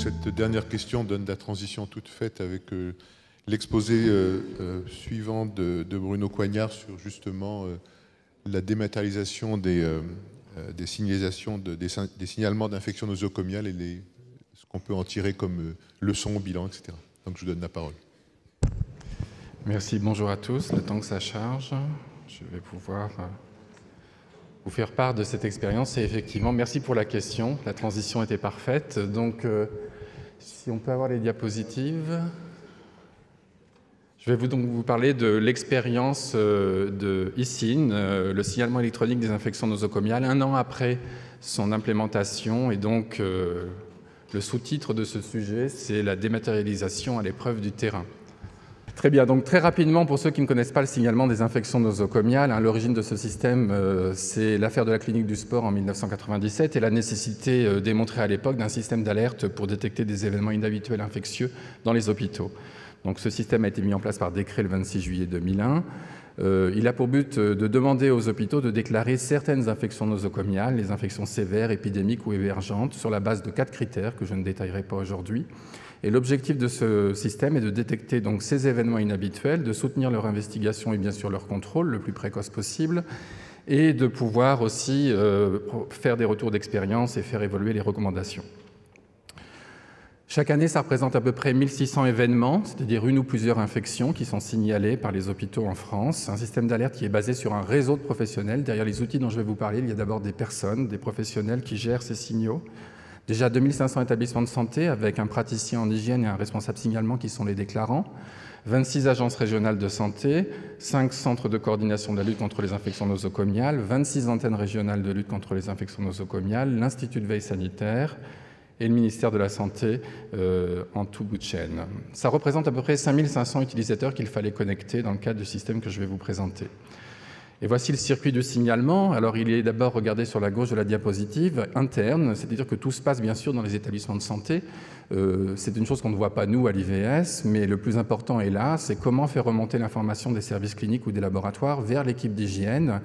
cette dernière question donne la transition toute faite avec l'exposé suivant de Bruno Coignard sur justement la dématérialisation des signalisations, des signalements d'infection nosocomiale et ce qu'on peut en tirer comme leçon au bilan, etc. Donc je vous donne la parole. Merci, bonjour à tous. Le temps que ça charge, je vais pouvoir vous faire part de cette expérience. Et effectivement, merci pour la question. La transition était parfaite. Donc, si on peut avoir les diapositives. Je vais donc vous parler de l'expérience de ISIN, le signalement électronique des infections nosocomiales, un an après son implémentation. Et donc, le sous-titre de ce sujet, c'est la dématérialisation à l'épreuve du terrain. Très bien, donc très rapidement, pour ceux qui ne connaissent pas le signalement des infections nosocomiales, l'origine de ce système, c'est l'affaire de la clinique du sport en 1997 et la nécessité démontrée à l'époque d'un système d'alerte pour détecter des événements inhabituels infectieux dans les hôpitaux. Donc ce système a été mis en place par décret le 26 juillet 2001. Il a pour but de demander aux hôpitaux de déclarer certaines infections nosocomiales, les infections sévères, épidémiques ou émergentes, sur la base de 4 critères que je ne détaillerai pas aujourd'hui. Et l'objectif de ce système est de détecter donc ces événements inhabituels, de soutenir leur investigation et bien sûr leur contrôle le plus précoce possible, et de pouvoir aussi faire des retours d'expérience et faire évoluer les recommandations. Chaque année, ça représente à peu près 1600 événements, c'est-à-dire une ou plusieurs infections qui sont signalées par les hôpitaux en France. Un système d'alerte qui est basé sur un réseau de professionnels. Derrière les outils dont je vais vous parler, il y a d'abord des personnes, des professionnels qui gèrent ces signaux. Déjà 2500 établissements de santé avec un praticien en hygiène et un responsable signalement qui sont les déclarants, 26 agences régionales de santé, 5 centres de coordination de la lutte contre les infections nosocomiales, 26 antennes régionales de lutte contre les infections nosocomiales, l'Institut de veille sanitaire et le ministère de la Santé en tout bout de chaîne. Ça représente à peu près 5500 utilisateurs qu'il fallait connecter dans le cadre du système que je vais vous présenter. Et voici le circuit de signalement. Alors, il est d'abord, regardé sur la gauche de la diapositive, interne, c'est-à-dire que tout se passe bien sûr dans les établissements de santé. C'est une chose qu'on ne voit pas nous à l'IVS, mais le plus important est là, c'est comment faire remonter l'information des services cliniques ou des laboratoires vers l'équipe d'hygiène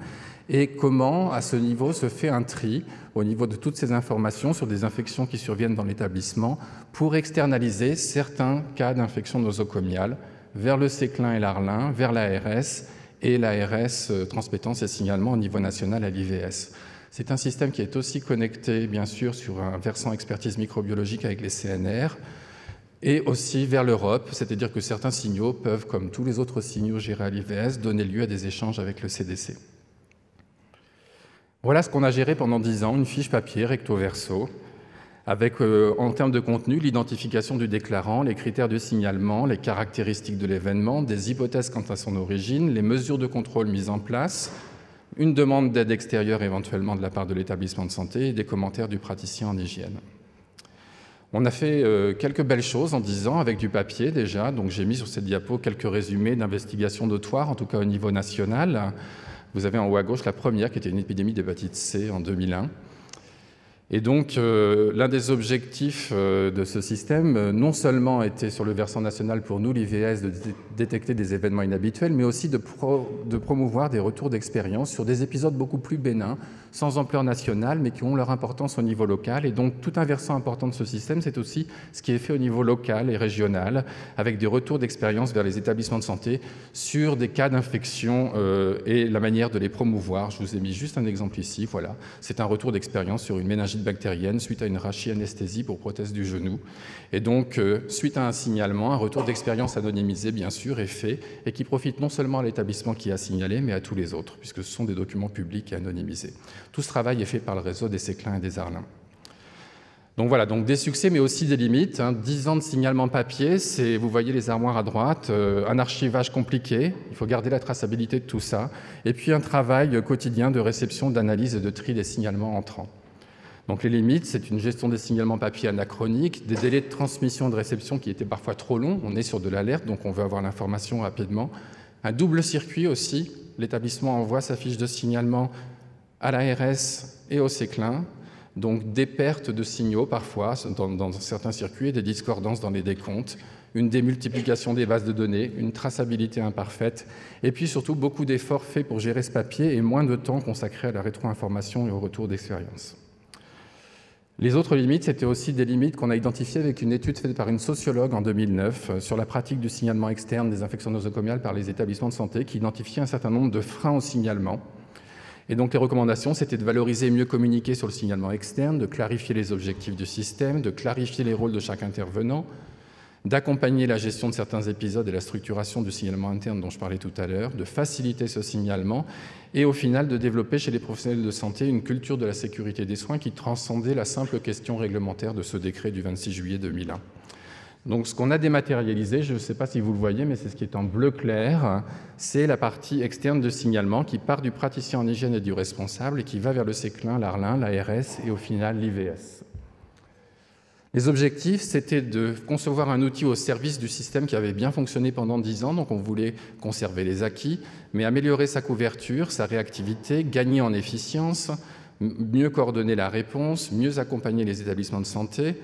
et comment, à ce niveau, se fait un tri au niveau de toutes ces informations sur des infections qui surviennent dans l'établissement pour externaliser certains cas d'infection nosocomiale vers le Séclin et l'Arlin, vers l'ARS, et l'ARS transmettant ces signalements au niveau national à l'IVS. C'est un système qui est aussi connecté, bien sûr, sur un versant expertise microbiologique avec les CNR, et aussi vers l'Europe, c'est-à-dire que certains signaux peuvent, comme tous les autres signaux gérés à l'IVS, donner lieu à des échanges avec le CDC. Voilà ce qu'on a géré pendant 10 ans, une fiche papier recto verso, avec, en termes de contenu, l'identification du déclarant, les critères de signalement, les caractéristiques de l'événement, des hypothèses quant à son origine, les mesures de contrôle mises en place, une demande d'aide extérieure éventuellement de la part de l'établissement de santé et des commentaires du praticien en hygiène. On a fait quelques belles choses en 10 ans avec du papier déjà, donc j'ai mis sur cette diapo quelques résumés d'investigations notoires, en tout cas au niveau national. Vous avez en haut à gauche la première qui était une épidémie d'hépatite C en 2001. Et donc, l'un des objectifs de ce système, non seulement était sur le versant national pour nous, l'IVS, de détecter des événements inhabituels, mais aussi de promouvoir des retours d'expérience sur des épisodes beaucoup plus bénins, sans ampleur nationale, mais qui ont leur importance au niveau local. Et donc, tout un versant important de ce système, c'est aussi ce qui est fait au niveau local et régional, avec des retours d'expérience vers les établissements de santé sur des cas d'infection et la manière de les promouvoir. Je vous ai mis juste un exemple ici, voilà. C'est un retour d'expérience sur une méningite bactérienne suite à une rachianesthésie pour prothèse du genou. Et donc, suite à un signalement, un retour d'expérience anonymisé, bien sûr, est fait et qui profite non seulement à l'établissement qui a signalé, mais à tous les autres, puisque ce sont des documents publics et anonymisés. Tout ce travail est fait par le réseau des Séclins et des Arlins. Donc voilà, donc des succès, mais aussi des limites. 10 ans de signalement papier, vous voyez les armoires à droite, un archivage compliqué, il faut garder la traçabilité de tout ça, et puis un travail quotidien de réception, d'analyse et de tri des signalements entrants. Donc les limites, c'est une gestion des signalements papier anachronique, des délais de transmission et de réception qui étaient parfois trop longs, on est sur de l'alerte, donc on veut avoir l'information rapidement. Un double circuit aussi, l'établissement envoie sa fiche de signalement à l'ARS et au Séclin, donc des pertes de signaux parfois dans certains circuits et des discordances dans les décomptes, une démultiplication des bases de données, une traçabilité imparfaite, et puis surtout beaucoup d'efforts faits pour gérer ce papier et moins de temps consacré à la rétro-information et au retour d'expérience. Les autres limites, c'était aussi des limites qu'on a identifiées avec une étude faite par une sociologue en 2009 sur la pratique du signalement externe des infections nosocomiales par les établissements de santé qui identifiait un certain nombre de freins au signalement. Et donc les recommandations, c'était de valoriser et mieux communiquer sur le signalement externe, de clarifier les objectifs du système, de clarifier les rôles de chaque intervenant, d'accompagner la gestion de certains épisodes et la structuration du signalement interne dont je parlais tout à l'heure, de faciliter ce signalement et au final de développer chez les professionnels de santé une culture de la sécurité des soins qui transcendait la simple question réglementaire de ce décret du 26 juillet 2001. Donc ce qu'on a dématérialisé, je ne sais pas si vous le voyez, mais c'est ce qui est en bleu clair, c'est la partie externe de signalement qui part du praticien en hygiène et du responsable et qui va vers le CECLIN, l'ARLIN, l'ARS et au final l'IVS. Les objectifs, c'était de concevoir un outil au service du système qui avait bien fonctionné pendant 10 ans, donc on voulait conserver les acquis, mais améliorer sa couverture, sa réactivité, gagner en efficience, mieux coordonner la réponse, mieux accompagner les établissements de santé,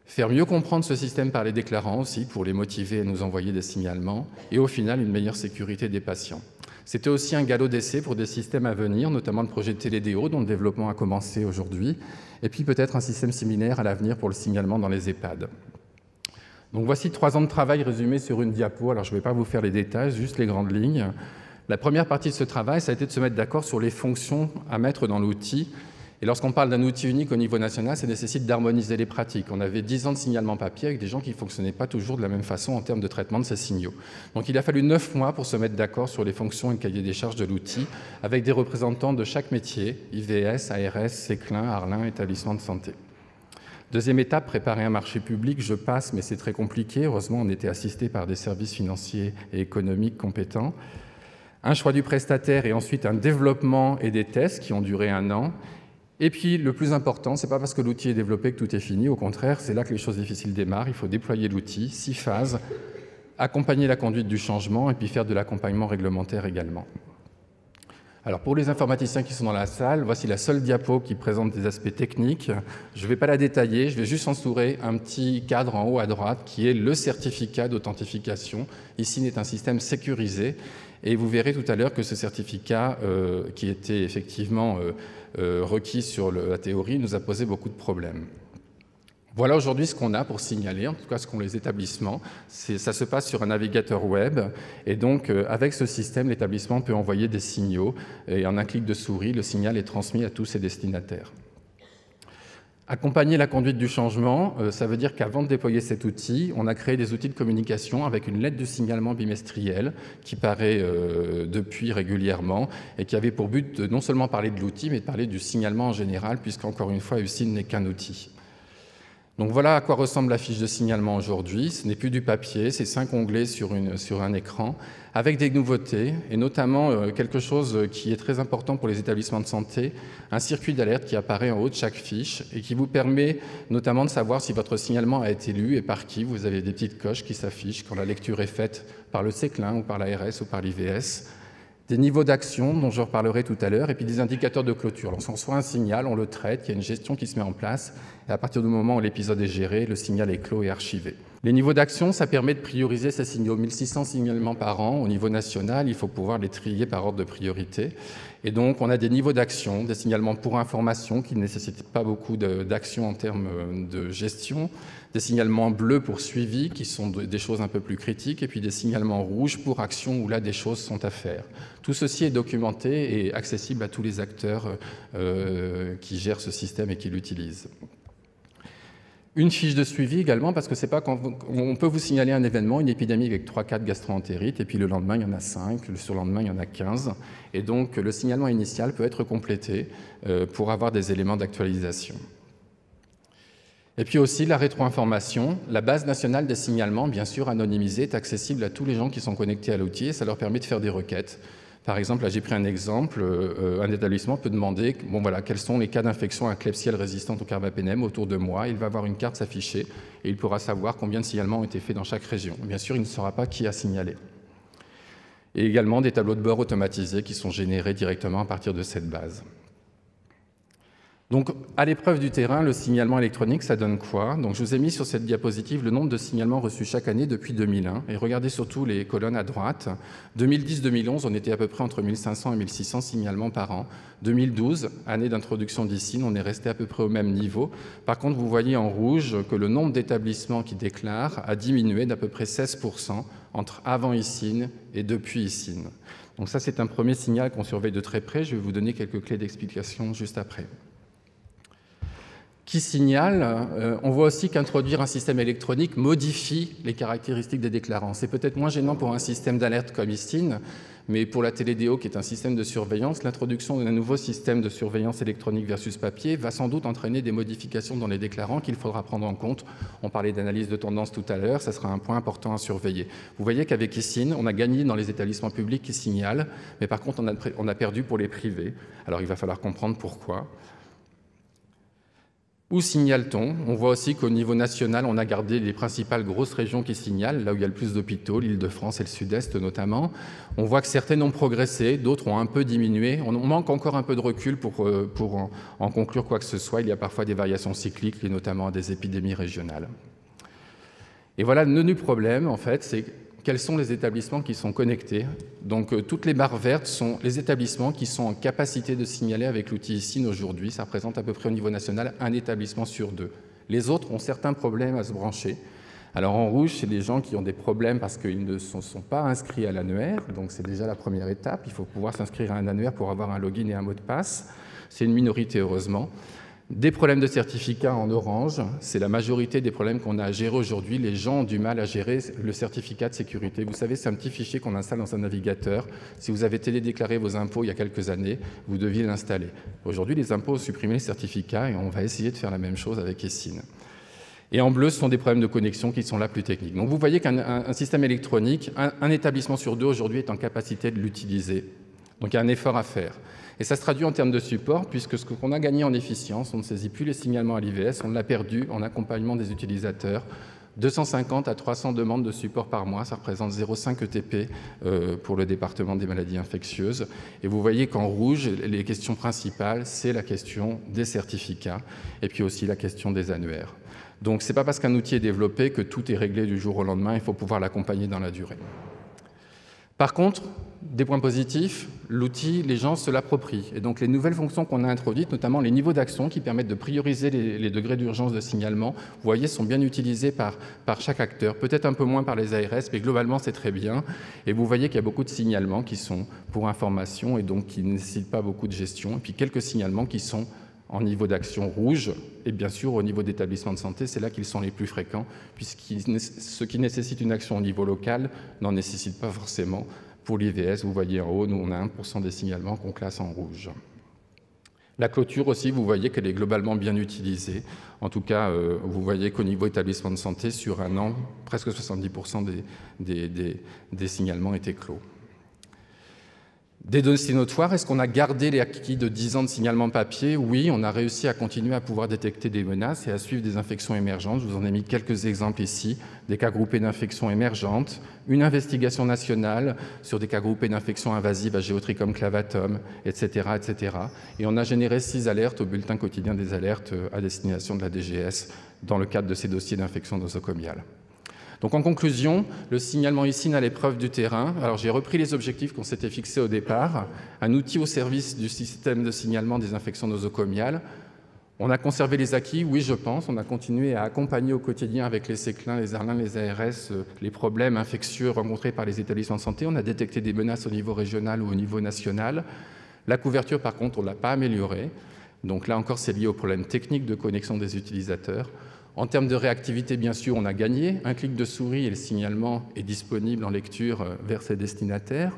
faire mieux comprendre ce système par les déclarants aussi, pour les motiver à nous envoyer des signalements, et au final, une meilleure sécurité des patients. C'était aussi un galop d'essai pour des systèmes à venir, notamment le projet Télédéo, dont le développement a commencé aujourd'hui, et puis peut-être un système similaire à l'avenir pour le signalement dans les EHPAD. Donc voici 3 ans de travail résumés sur une diapo. Alors je ne vais pas vous faire les détails, juste les grandes lignes. La première partie de ce travail, ça a été de se mettre d'accord sur les fonctions à mettre dans l'outil. Et lorsqu'on parle d'un outil unique au niveau national, ça nécessite d'harmoniser les pratiques. On avait 10 ans de signalement papier avec des gens qui ne fonctionnaient pas toujours de la même façon en termes de traitement de ces signaux. Donc il a fallu 9 mois pour se mettre d'accord sur les fonctions et le cahier des charges de l'outil, avec des représentants de chaque métier, IVS, ARS, CECLIN, ARLIN, établissement de santé. Deuxième étape, préparer un marché public. Je passe, mais c'est très compliqué. Heureusement, on était assisté par des services financiers et économiques compétents. Un choix du prestataire et ensuite un développement et des tests qui ont duré 1 an. Et puis, le plus important, ce n'est pas parce que l'outil est développé que tout est fini. Au contraire, c'est là que les choses difficiles démarrent. Il faut déployer l'outil, 6 phases, accompagner la conduite du changement et puis faire de l'accompagnement réglementaire également. Alors, pour les informaticiens qui sont dans la salle, voici la seule diapo qui présente des aspects techniques. Je ne vais pas la détailler, je vais juste entourer un petit cadre en haut à droite qui est le certificat d'authentification. Ici, c'est un système sécurisé. Et vous verrez tout à l'heure que ce certificat, qui était effectivement requis sur la théorie, nous a posé beaucoup de problèmes. Voilà aujourd'hui ce qu'on a pour signaler, en tout cas ce qu'ont les établissements. Ça se passe sur un navigateur web, et donc avec ce système, l'établissement peut envoyer des signaux, et en un clic de souris, le signal est transmis à tous ses destinataires. Accompagner la conduite du changement, ça veut dire qu'avant de déployer cet outil, on a créé des outils de communication avec une lettre de signalement bimestrielle qui paraît depuis régulièrement et qui avait pour but de non seulement parler de l'outil, mais de parler du signalement en général, puisqu'encore une fois, USIN n'est qu'un outil. Donc voilà à quoi ressemble la fiche de signalement aujourd'hui. Ce n'est plus du papier, c'est 5 onglets sur un écran, avec des nouveautés, et notamment quelque chose qui est très important pour les établissements de santé, un circuit d'alerte qui apparaît en haut de chaque fiche et qui vous permet notamment de savoir si votre signalement a été lu et par qui. Vous avez des petites coches qui s'affichent quand la lecture est faite par le CECLIN ou par l'ARS ou par l'IVS. Des niveaux d'action dont je reparlerai tout à l'heure, et puis des indicateurs de clôture. Lorsqu'on reçoit un signal, on le traite, il y a une gestion qui se met en place, et à partir du moment où l'épisode est géré, le signal est clos et archivé. Les niveaux d'action, ça permet de prioriser ces signaux. 1600 signalements par an au niveau national, il faut pouvoir les trier par ordre de priorité. Et donc, on a des niveaux d'action, des signalements pour information qui ne nécessitent pas beaucoup d'action en termes de gestion, des signalements bleus pour suivi qui sont des choses un peu plus critiques, et puis des signalements rouges pour action où là, des choses sont à faire. Tout ceci est documenté et accessible à tous les acteurs qui gèrent ce système et qui l'utilisent. Une fiche de suivi également, parce que c'est pas quand on peut vous signaler un événement, une épidémie avec 3-4 gastro-entérites, et puis le lendemain, il y en a 5, le surlendemain, il y en a 15. Et donc, le signalement initial peut être complété pour avoir des éléments d'actualisation. Et puis aussi, la rétro-information. La base nationale des signalements, bien sûr anonymisée, est accessible à tous les gens qui sont connectés à l'outil, et ça leur permet de faire des requêtes. Par exemple, là j'ai pris un exemple, un établissement peut demander quels sont les cas d'infection à Klebsiella résistante au carbapénème autour de moi. Il va avoir une carte s'afficher et il pourra savoir combien de signalements ont été faits dans chaque région. Bien sûr, il ne saura pas qui a signalé. Et également des tableaux de bord automatisés qui sont générés directement à partir de cette base. Donc, à l'épreuve du terrain, le signalement électronique, ça donne quoi? Donc, je vous ai mis sur cette diapositive le nombre de signalements reçus chaque année depuis 2001. Et regardez surtout les colonnes à droite. 2010-2011, on était à peu près entre 1500 et 1600 signalements par an. 2012, année d'introduction d'ICIN, on est resté à peu près au même niveau. Par contre, vous voyez en rouge que le nombre d'établissements qui déclarent a diminué d'à peu près 16% entre avant ICIN et depuis ICIN. Donc ça, c'est un premier signal qu'on surveille de très près. Je vais vous donner quelques clés d'explication juste après. Qui signale, on voit aussi qu'introduire un système électronique modifie les caractéristiques des déclarants. C'est peut-être moins gênant pour un système d'alerte comme ICIN, mais pour la Télédéo, qui est un système de surveillance, l'introduction d'un nouveau système de surveillance électronique versus papier va sans doute entraîner des modifications dans les déclarants qu'il faudra prendre en compte. On parlait d'analyse de tendance tout à l'heure, ça sera un point important à surveiller. Vous voyez qu'avec ICIN, on a gagné dans les établissements publics qui signalent, mais par contre, on a perdu pour les privés. Alors il va falloir comprendre pourquoi. Où signale-t-on? On voit aussi qu'au niveau national, on a gardé les principales grosses régions qui signalent, là où il y a le plus d'hôpitaux, l'Île-de-France et le Sud-Est notamment. On voit que certaines ont progressé, d'autres ont un peu diminué. On manque encore un peu de recul pour en conclure quoi que ce soit. Il y a parfois des variations cycliques, liées notamment à des épidémies régionales. Et voilà, le menu problème, en fait, c'est quels sont les établissements qui sont connectés. Donc, toutes les barres vertes sont les établissements qui sont en capacité de signaler avec l'outil ICIN aujourd'hui. Ça représente à peu près au niveau national un établissement sur deux. Les autres ont certains problèmes à se brancher. Alors, en rouge, c'est les gens qui ont des problèmes parce qu'ils ne sont pas inscrits à l'annuaire. Donc, c'est déjà la première étape. Il faut pouvoir s'inscrire à un annuaire pour avoir un login et un mot de passe. C'est une minorité, heureusement. Des problèmes de certificat en orange, c'est la majorité des problèmes qu'on a à gérer aujourd'hui. Les gens ont du mal à gérer le certificat de sécurité. Vous savez, c'est un petit fichier qu'on installe dans un navigateur. Si vous avez télédéclaré vos impôts il y a quelques années, vous deviez l'installer. Aujourd'hui, les impôts ont supprimé les certificats et on va essayer de faire la même chose avec ICIN. Et en bleu, ce sont des problèmes de connexion qui sont là plus techniques. Donc vous voyez qu'un système électronique, un établissement sur deux aujourd'hui est en capacité de l'utiliser. Donc il y a un effort à faire. Et ça se traduit en termes de support, puisque ce qu'on a gagné en efficience, on ne saisit plus les signalements à l'IVS, on l'a perdu en accompagnement des utilisateurs. 250 à 300 demandes de support par mois, ça représente 0,5 ETP pour le département des maladies infectieuses. Et vous voyez qu'en rouge, les questions principales, c'est la question des certificats et puis aussi la question des annuaires. Donc ce n'est pas parce qu'un outil est développé que tout est réglé du jour au lendemain, il faut pouvoir l'accompagner dans la durée. Par contre, des points positifs, l'outil, les gens se l'approprient. Et donc les nouvelles fonctions qu'on a introduites, notamment les niveaux d'action qui permettent de prioriser les degrés d'urgence de signalement, vous voyez, sont bien utilisés par chaque acteur, peut-être un peu moins par les ARS, mais globalement c'est très bien. Et vous voyez qu'il y a beaucoup de signalements qui sont pour information et donc qui ne nécessitent pas beaucoup de gestion. Et puis quelques signalements qui sont en niveau d'action rouge, et bien sûr au niveau d'établissement de santé, c'est là qu'ils sont les plus fréquents, puisque ce qui nécessite une action au niveau local n'en nécessite pas forcément. Pour l'IVS, vous voyez en haut, nous on a 1% des signalements qu'on classe en rouge. La clôture aussi, vous voyez qu'elle est globalement bien utilisée. En tout cas, vous voyez qu'au niveau établissement de santé, sur un an, presque 70% des signalements étaient clos. Des dossiers notoires, est-ce qu'on a gardé les acquis de 10 ans de signalement papier? Oui, on a réussi à continuer à pouvoir détecter des menaces et à suivre des infections émergentes. Je vous en ai mis quelques exemples ici, des cas groupés d'infections émergentes, une investigation nationale sur des cas groupés d'infections invasives à Geotrichum clavatum, etc., etc. Et on a généré 6 alertes au bulletin quotidien des alertes à destination de la DGS dans le cadre de ces dossiers d'infection nosocomiale. Donc en conclusion, le signalement ICIN à l'épreuve du terrain. Alors j'ai repris les objectifs qu'on s'était fixés au départ, un outil au service du système de signalement des infections nosocomiales. On a conservé les acquis, oui je pense, on a continué à accompagner au quotidien avec les CECLIN, les ARLIN, les ARS, les problèmes infectieux rencontrés par les établissements de santé. On a détecté des menaces au niveau régional ou au niveau national. La couverture par contre, on ne l'a pas améliorée. Donc là encore, c'est lié aux problèmes techniques de connexion des utilisateurs. En termes de réactivité, bien sûr, on a gagné. Un clic de souris et le signalement est disponible en lecture vers ses destinataires.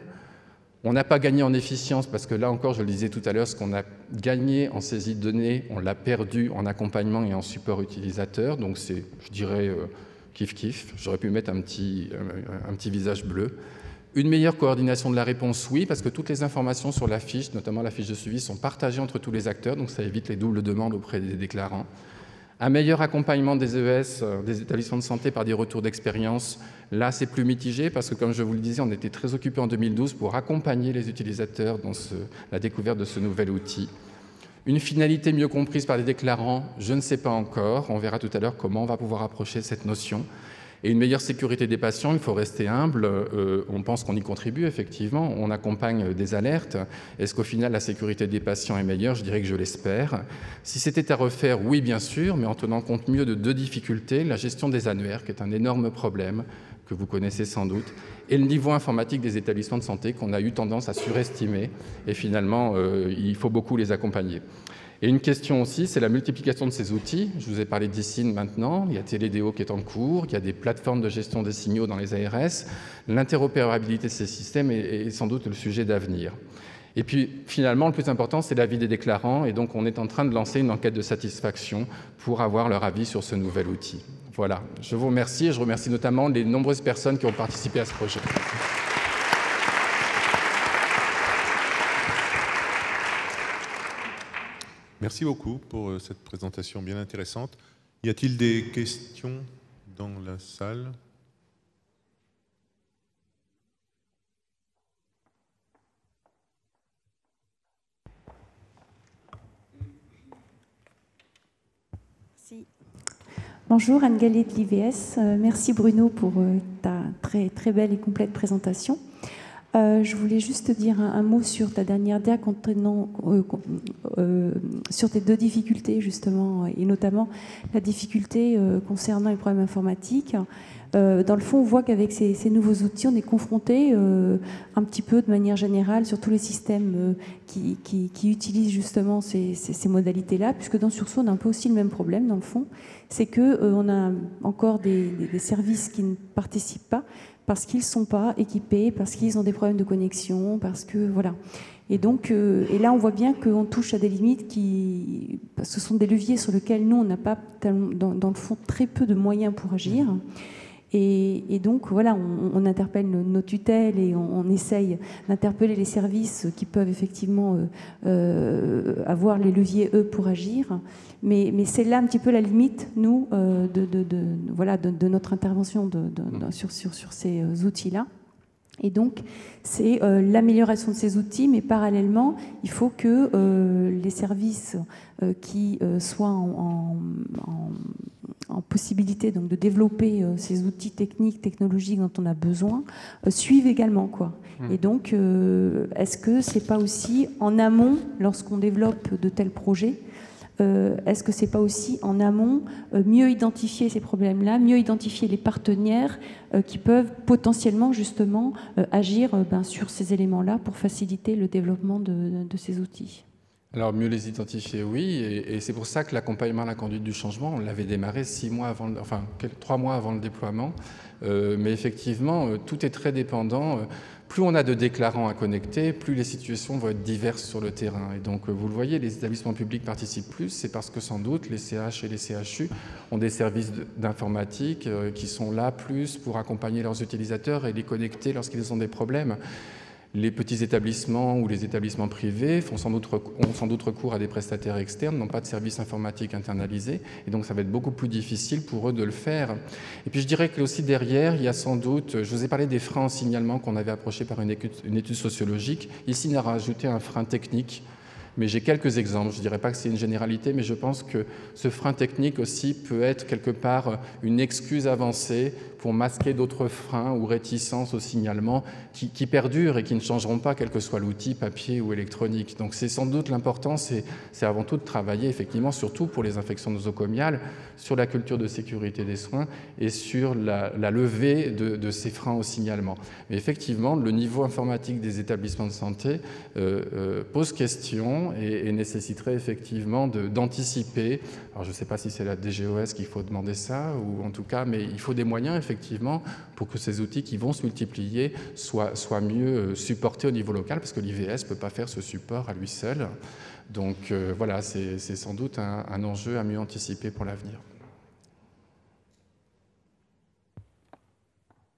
On n'a pas gagné en efficience parce que là encore, je le disais tout à l'heure, ce qu'on a gagné en saisie de données, on l'a perdu en accompagnement et en support utilisateur. Donc c'est, je dirais, kiff-kiff. J'aurais pu mettre un petit visage bleu. Une meilleure coordination de la réponse, oui, parce que toutes les informations sur la fiche, notamment la fiche de suivi, sont partagées entre tous les acteurs, donc ça évite les doubles demandes auprès des déclarants. Un meilleur accompagnement des ES, des établissements de santé par des retours d'expérience. Là, c'est plus mitigé parce que, comme je vous le disais, on était très occupés en 2012 pour accompagner les utilisateurs dans la découverte de ce nouvel outil. Une finalité mieux comprise par les déclarants, je ne sais pas encore. On verra tout à l'heure comment on va pouvoir approcher cette notion. Et une meilleure sécurité des patients, il faut rester humble. On pense qu'on y contribue, effectivement. On accompagne des alertes. Est-ce qu'au final, la sécurité des patients est meilleure? Je dirais que je l'espère. Si c'était à refaire, oui, bien sûr, mais en tenant compte mieux de deux difficultés. La gestion des annuaires, qui est un énorme problème, que vous connaissez sans doute, et le niveau informatique des établissements de santé qu'on a eu tendance à surestimer. Et finalement, il faut beaucoup les accompagner. Et une question aussi, c'est la multiplication de ces outils. Je vous ai parlé d'ICIN maintenant, il y a Télédéo qui est en cours, il y a des plateformes de gestion des signaux dans les ARS. L'interopérabilité de ces systèmes est sans doute le sujet d'avenir. Et puis, finalement, le plus important, c'est l'avis des déclarants. Et donc, on est en train de lancer une enquête de satisfaction pour avoir leur avis sur ce nouvel outil. Voilà, je vous remercie et je remercie notamment les nombreuses personnes qui ont participé à ce projet. Merci beaucoup pour cette présentation bien intéressante. Y a-t-il des questions dans la salle? Bonjour, Anne Gallet de l'IVS. Merci Bruno pour ta très belle et complète présentation. Je voulais juste dire un mot sur ta dernière dia sur tes deux difficultés justement, et notamment la difficulté concernant les problèmes informatiques. Dans le fond, on voit qu'avec ces nouveaux outils, on est confronté un petit peu de manière générale sur tous les systèmes qui utilisent justement ces modalités-là, puisque dans Sursaut, on a un peu aussi le même problème dans le fond, c'est qu'on a encore des services qui ne participent pas, parce qu'ils ne sont pas équipés, parce qu'ils ont des problèmes de connexion, parce que voilà. Et donc, et là, on voit bien qu'on touche à des limites parce que ce sont des leviers sur lesquels nous, on n'a pas, dans le fond, très peu de moyens pour agir. Et donc, voilà, on interpelle nos tutelles et on essaye d'interpeller les services qui peuvent effectivement avoir les leviers, eux, pour agir. Mais c'est là un petit peu la limite, nous, de notre intervention sur ces outils-là. Et donc, c'est l'amélioration de ces outils, mais parallèlement, il faut que les services qui soient en possibilité donc, de développer ces outils technologiques dont on a besoin, suivent également, quoi. Et donc, est-ce que c'est pas aussi en amont, lorsqu'on développe de tels projets, est-ce que c'est pas aussi en amont mieux identifier ces problèmes-là, mieux identifier les partenaires qui peuvent potentiellement justement agir sur ces éléments-là pour faciliter le développement de ces outils? Alors, mieux les identifier, oui, et c'est pour ça que l'accompagnement à la conduite du changement, on l'avait démarré 3 mois avant le déploiement, mais effectivement, tout est très dépendant. Plus on a de déclarants à connecter, plus les situations vont être diverses sur le terrain. Et donc, vous le voyez, les établissements publics participent plus, c'est parce que sans doute les CH et les CHU ont des services d'informatique qui sont là plus pour accompagner leurs utilisateurs et les connecter lorsqu'ils ont des problèmes. Les petits établissements ou les établissements privés ont sans doute recours à des prestataires externes, n'ont pas de services informatiques internalisés, et donc ça va être beaucoup plus difficile pour eux de le faire. Et puis je dirais que aussi derrière, il y a sans doute, je vous ai parlé des freins en signalement qu'on avait approchés par une étude sociologique. Ici, on a rajouté un frein technique, mais j'ai quelques exemples. Je ne dirais pas que c'est une généralité, mais je pense que ce frein technique aussi peut être quelque part une excuse avancée pour masquer d'autres freins ou réticences au signalement qui perdurent et qui ne changeront pas, quel que soit l'outil, papier ou électronique. Donc c'est sans doute l'important, c'est avant tout de travailler effectivement, surtout pour les infections nosocomiales, sur la culture de sécurité des soins et sur la levée de ces freins au signalement. Mais effectivement, le niveau informatique des établissements de santé pose question et nécessiterait effectivement d'anticiper. Alors je ne sais pas si c'est la DGOS qu'il faut demander ça, ou en tout cas, mais il faut des moyens effectivement pour que ces outils qui vont se multiplier soient mieux supportés au niveau local, parce que l'IVS ne peut pas faire ce support à lui seul. Donc voilà, c'est sans doute un enjeu à mieux anticiper pour l'avenir.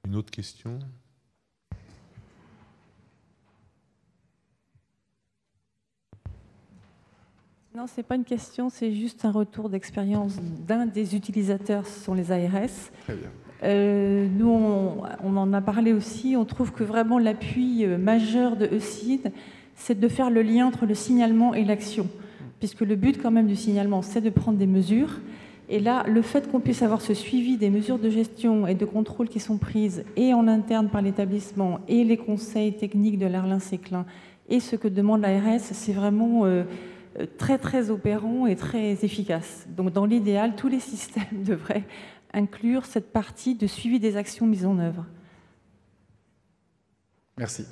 Une autre question ? Non, ce n'est pas une question, c'est juste un retour d'expérience d'un des utilisateurs, ce sont les ARS. Très bien. Nous, on en a parlé aussi, on trouve que vraiment l'appui majeur de ECID, c'est de faire le lien entre le signalement et l'action. puisque le but quand même du signalement, c'est de prendre des mesures. Et là, le fait qu'on puisse avoir ce suivi des mesures de gestion et de contrôle qui sont prises et en interne par l'établissement et les conseils techniques de l'Arlin-Séclin et ce que demande l'ARS, c'est vraiment très très opérant et très efficace. Donc dans l'idéal, tous les systèmes devraient inclure cette partie de suivi des actions mises en œuvre. Merci.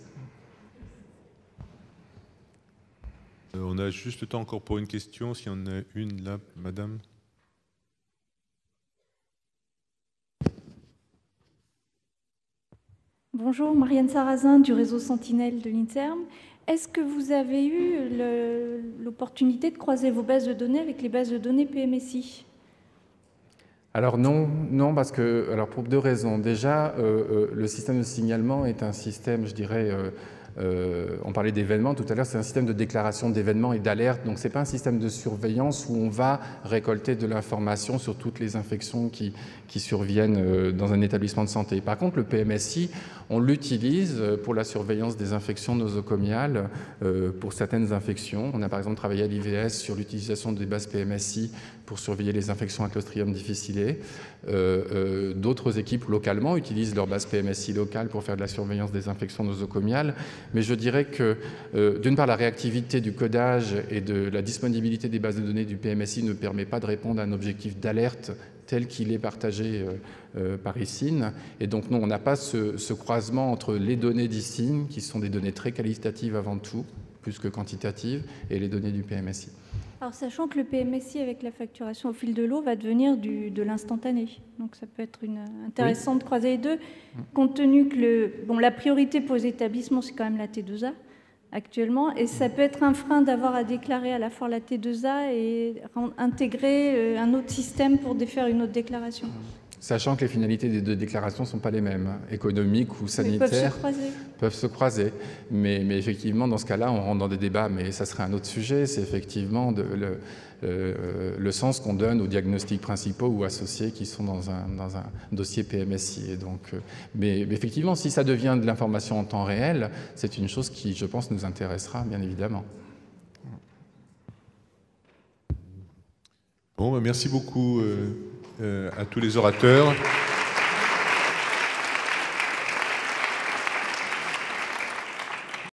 On a juste le temps encore pour une question, s'il y en a une là, madame. Bonjour, Marianne Sarrazin du réseau Sentinelle de l'INSERM. Est-ce que vous avez eu l'opportunité de croiser vos bases de données avec les bases de données PMSI? Alors non, parce que, alors pour deux raisons. Déjà, le système de signalement est un système, je dirais, on parlait d'événements tout à l'heure, c'est un système de déclaration d'événements et d'alerte, donc ce n'est pas un système de surveillance où on va récolter de l'information sur toutes les infections qui surviennent dans un établissement de santé. Par contre, le PMSI, on l'utilise pour la surveillance des infections nosocomiales, pour certaines infections. On a par exemple travaillé à l'IVS sur l'utilisation des bases PMSI pour surveiller les infections à Clostridium difficile. D'autres équipes localement utilisent leur base PMSI locale pour faire de la surveillance des infections nosocomiales. Mais je dirais que, d'une part, la réactivité du codage et de la disponibilité des bases de données du PMSI ne permet pas de répondre à un objectif d'alerte tel qu'il est partagé par ICIN. Et donc, non, on n'a pas ce croisement entre les données d'ICIN, qui sont des données très qualitatives avant tout, plus que quantitatives, et les données du PMSI. Alors, sachant que le PMSI, avec la facturation au fil de l'eau, va devenir de l'instantané. Donc, ça peut être intéressant de croiser les deux, compte tenu que la priorité pour les établissements, c'est quand même la T2A actuellement, et ça peut être un frein d'avoir à déclarer à la fois la T2A et intégrer un autre système pour défaire une autre déclaration. Sachant que les finalités des deux déclarations ne sont pas les mêmes, économiques ou sanitaires, peuvent se croiser. Mais effectivement, dans ce cas-là, on rentre dans des débats, mais ça serait un autre sujet, c'est effectivement le sens qu'on donne aux diagnostics principaux ou associés qui sont dans un dossier PMSI. Et donc, mais effectivement, si ça devient de l'information en temps réel, c'est une chose qui, je pense, nous intéressera, bien évidemment. Bon, merci beaucoup à tous les orateurs.